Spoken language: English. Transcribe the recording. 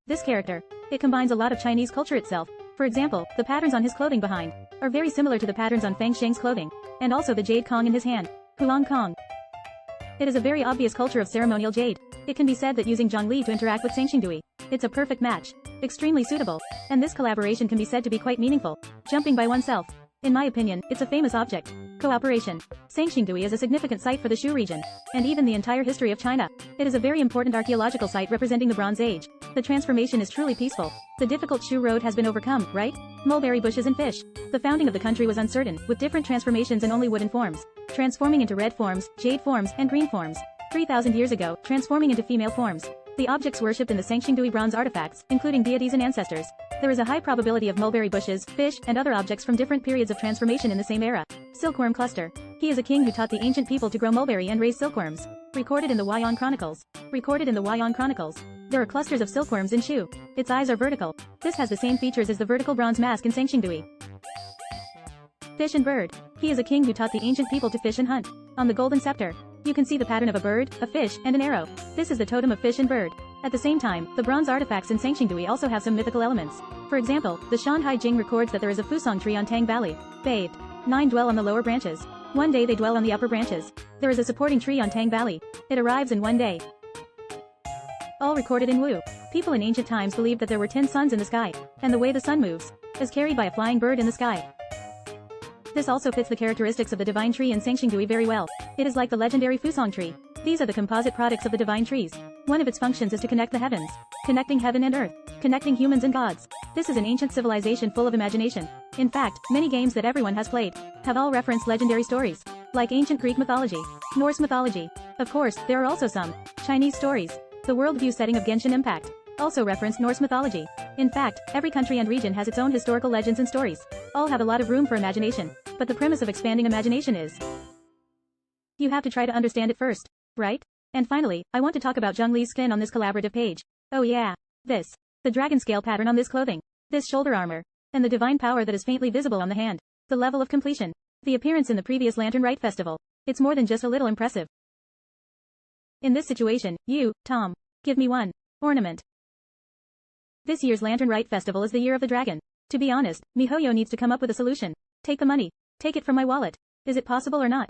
This character. It combines a lot of Chinese culture itself. For example, the patterns on his clothing behind are very similar to the patterns on Feng Sheng's clothing, and also the jade Kong in his hand. Huang Kong. It is a very obvious culture of ceremonial jade. It can be said that using Zhongli to interact with Shengxingdui, it's a perfect match. Extremely suitable. And this collaboration can be said to be quite meaningful. Jumping by oneself. In my opinion, it's a famous object. Cooperation. Shengxingdui is a significant site for the Shu region, and even the entire history of China. It is a very important archaeological site representing the Bronze Age. The transformation is truly peaceful. The difficult Shu road has been overcome, right? Mulberry bushes and fish. The founding of the country was uncertain, with different transformations and only wooden forms, transforming into red forms, jade forms, and green forms. 3,000 years ago, transforming into female forms. The objects worshipped in the Shengxingdui bronze artifacts, including deities and ancestors. There is a high probability of mulberry bushes, fish, and other objects from different periods of transformation in the same era. Silkworm cluster. He is a king who taught the ancient people to grow mulberry and raise silkworms. Recorded in the Huayan Chronicles. There are clusters of silkworms in Shu. Its eyes are vertical. This has the same features as the vertical bronze mask in Shengxingdui. Fish and bird. He is a king who taught the ancient people to fish and hunt. On the golden scepter, you can see the pattern of a bird, a fish, and an arrow. This is the totem of fish and bird. At the same time, the bronze artifacts in Shengxingdui also have some mythical elements. For example, the Shanhai Jing records that there is a fusong tree on Tang Valley. Bathed. 9 dwell on the lower branches. One day they dwell on the upper branches. There is a supporting tree on Tang Valley. It arrives in one day. All recorded in Wu. People in ancient times believed that there were 10 suns in the sky, and the way the sun moves is carried by a flying bird in the sky. This also fits the characteristics of the divine tree in Shengxingdui very well. It is like the legendary fusong tree. These are the composite products of the divine trees. One of its functions is to connect the heavens, connecting heaven and earth, connecting humans and gods. This is an ancient civilization full of imagination. In fact, many games that everyone has played have all referenced legendary stories, like ancient Greek mythology, Norse mythology. Of course, there are also some Chinese stories. The worldview setting of Genshin Impact also referenced Norse mythology. In fact, every country and region has its own historical legends and stories. All have a lot of room for imagination. But the premise of expanding imagination is you have to try to understand it first, right? And finally, I want to talk about Zheng Li's skin on this collaborative page. Oh yeah. This. The dragon scale pattern on this clothing. This shoulder armor. And the divine power that is faintly visible on the hand. The level of completion. The appearance in the previous Lantern Rite Festival. It's more than just a little impressive. In this situation, you, Tom, give me one ornament. This year's Lantern Rite Festival is the Year of the Dragon. To be honest, MiHoYo needs to come up with a solution. Take the money. Take it from my wallet. Is it possible or not?